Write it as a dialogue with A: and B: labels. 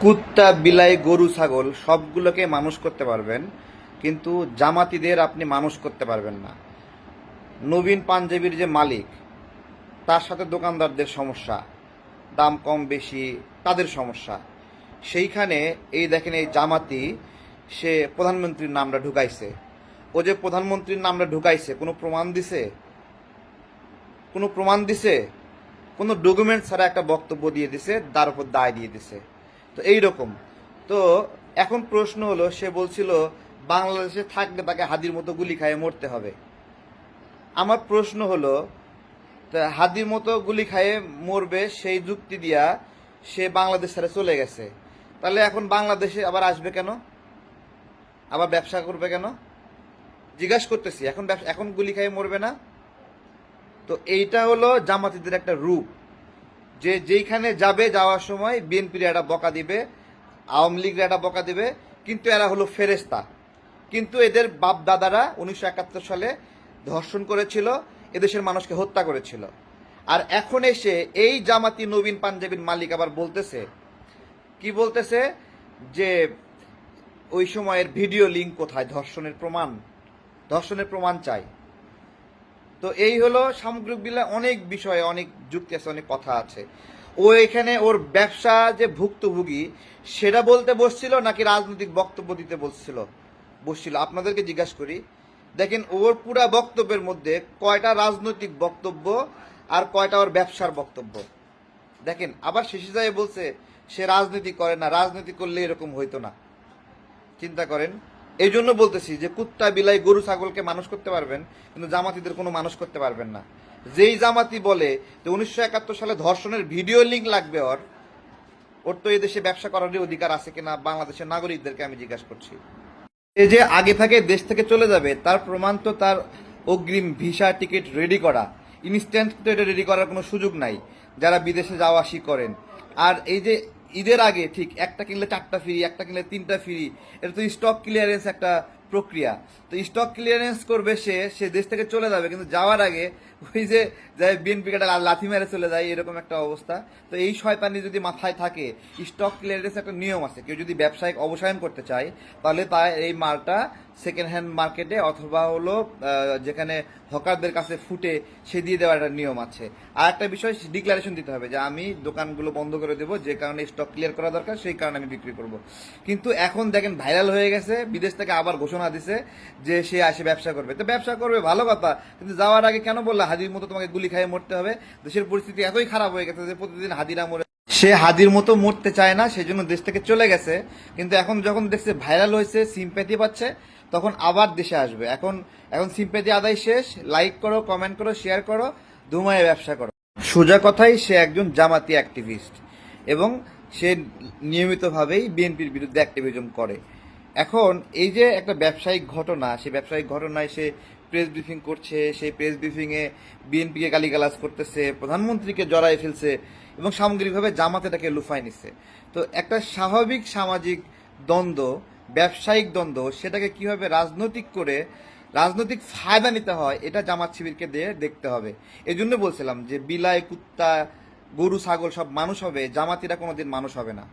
A: কুত্তা বিলাই গরু ছাগল সবগুলোকে মানুষ করতে পারবেন, কিন্তু জামাতিদের আপনি মানুষ করতে পারবেন না। নবীন পাঞ্জাবির যে মালিক, তার সাথে দোকানদারদের সমস্যা, দাম কম বেশি তাদের সমস্যা। সেইখানে এই দেখেন, এই জামাতি সে প্রধানমন্ত্রীর নামটা ঢুকাইছে। ও যে প্রধানমন্ত্রীর নামটা ঢুকাইছে, কোনো প্রমাণ দিছে? কোনো প্রমাণ দিছে? কোনো ডকুমেন্ট ছাড়া একটা বক্তব্য দিয়ে দিছে, তার উপর দায় দিয়ে দিছে। তো এইরকম। তো এখন প্রশ্ন হলো, সে বলছিল বাংলাদেশে থাকলে তাকে হাদির মতো গুলি খাইয়ে মরতে হবে। আমার প্রশ্ন হলো, হাদির মতো গুলি খাইয়ে মরবে সেই যুক্তি দিয়া সে বাংলাদেশ ছেড়ে চলে গেছে, তাহলে এখন বাংলাদেশে আবার আসবে কেন? আবার ব্যবসা করবে কেন? জিজ্ঞাসা করতেছি। এখন গুলি খাইয়ে মরবে না? তো এইটা হলো জামাতিদের একটা রূপ, যে যেইখানে যাবে, যাওয়ার সময় বিএনপির একটা বকা দিবে, আওয়ামী লীগের একটা বকা দিবে, কিন্তু এরা হলো ফেরেস্তা। কিন্তু এদের বাপ দাদারা 1971 সালে ধর্ষণ করেছিল, এদেশের মানুষকে হত্যা করেছিল। আর এখন এসে এই জামাতি নবীন পাঞ্জাবির মালিক আবার বলতেছে, কি বলতেছে, যে ওই সময়ের ভিডিও লিঙ্ক কোথায়, ধর্ষণের প্রমাণ চাই। তো এই হলো সামগ্রিক বিলে অনেক বিষয়ে অনেক যুক্তি আছে, অনেক কথা আছে। ও এখানে ওর ব্যবসা যে ভুক্তভোগী সেটা বলতে বসছিল, নাকি রাজনৈতিক বক্তব্য দিতে বসছিল? আপনাদেরকে জিজ্ঞাসা করি। দেখেন, ওর পুরা বক্তব্যের মধ্যে কয়টা রাজনৈতিক বক্তব্য আর কয়টা ওর ব্যবসার বক্তব্য। দেখেন, আবার শেষে যায় বলছে সে রাজনীতি করে না, রাজনীতি করলে এরকম হইতো না। চিন্তা করেন। এই জন্য বলতেছি যে কুত্তা বিলাই গরু ছাগলকে মানুষ করতে পারবেন, কিন্তু জামাতিদের কোনো মানুষ করতে পারবেন না। যেই জামাতি বলে যে 1971 সালে ধর্ষণের ভিডিও লিঙ্ক লাগবে, ওর তো এদেশে ব্যবসা করার অধিকার আছে কিনা বাংলাদেশের নাগরিকদেরকে আমি জিজ্ঞাসা করছি। এই যে আগে থেকে দেশ থেকে চলে যাবে, তার প্রমাণ তো তার অগ্রিম ভিসা টিকিট রেডি করা। ইনস্ট্যান্ট রেডি করার কোনো সুযোগ নাই যারা বিদেশে যাওয়া আসি করেন। আর এই যে ঈদের আগে ঠিক একটা কিনলে 4টা ফ্রি, একটা কিনলে 3টা ফ্রি, এটা তো স্টক ক্লিয়ারেন্স একটা প্রক্রিয়া। তো স্টক ক্লিয়ারেন্স করবে, সে দেশ থেকে চলে যাবে, কিন্তু যাওয়ার আগে ওই যে বিএনপি কাটা লাথি মেরে চলে যায়, এরকম একটা অবস্থা। তো এই শয়তানি যদি মাথায় থাকে, স্টক ক্লিয়ারেন্স একটা নিয়ম আছে, কেউ যদি ব্যবসায়িক অবসায়ন করতে চায় তাহলে এই মালটা সেকেন্ড হ্যান্ড মার্কেটে অথবা হলো যেখানে হকারদের কাছে ফুটে সে দিয়ে দেওয়ার একটা নিয়ম আছে। আর একটা বিষয়, ডিক্লারেশন দিতে হবে যে আমি দোকানগুলো বন্ধ করে দেবো, যে কারণে স্টক ক্লিয়ার করা দরকার সেই কারণে আমি বিক্রি করব। কিন্তু এখন দেখেন ভাইরাল হয়ে গেছে, বিদেশ থেকে আবার ঘোষণা দিছে যে সে আসে ব্যবসা করবে। তো ব্যবসা করবে, ভালো কথা, কিন্তু যাওয়ার আগে কেন বললা হাদির মতো তোমাকে গুলি খাইয়ে মরতে হবে? দেশের পরিস্থিতি এতই খারাপ হয়ে গেছে যে প্রতিদিন হাদিরা মরে। সে হাদির মতো মরতে চায় না, সেজন্য দেশ থেকে চলে গেছে। কিন্তু এখন যখন দেখছে ভাইরাল হয়েছে, সিম্প্যাথি পাচ্ছে, তখন আবার দেশে আসবে। এখন সিম্প্যাথি আদায় শেষ। লাইক করো, কমেন্ট করো, শেয়ার করো, ধুমায় ব্যবসা করো। সোজা কথাই, সে একজন জামাতি অ্যাক্টিভিস্ট এবং সে নিয়মিতভাবেই বিএনপির বিরুদ্ধে অ্যাক্টিভিজম করে। এখন এই যে একটা ব্যবসায়িক ঘটনা, সেই ব্যবসায়িক ঘটনায় সে প্রেস ব্রিফিং করছে, সেই প্রেস ব্রিফিংয়ে বিএনপিকে গালিগালাজ করতেছে, প্রধানমন্ত্রীকে জড়ায় ফেলছে এবং সামগ্রিকভাবে জামাতেটাকে লুফায় নিচ্ছে। তো একটা স্বাভাবিক সামাজিক দ্বন্দ্ব, ব্যবসায়িক দ্বন্দ্ব, সেটাকে কিভাবে রাজনৈতিক ফায়দা নিতে হয়, এটা জামাত শিবিরকে দিয়ে দেখতে হবে। এই জন্য বলছিলাম যে বিলাই কুত্তা গরু ছাগল সব মানুষ হবে, জামাতিরা কোনোদিন মানুষ হবে না।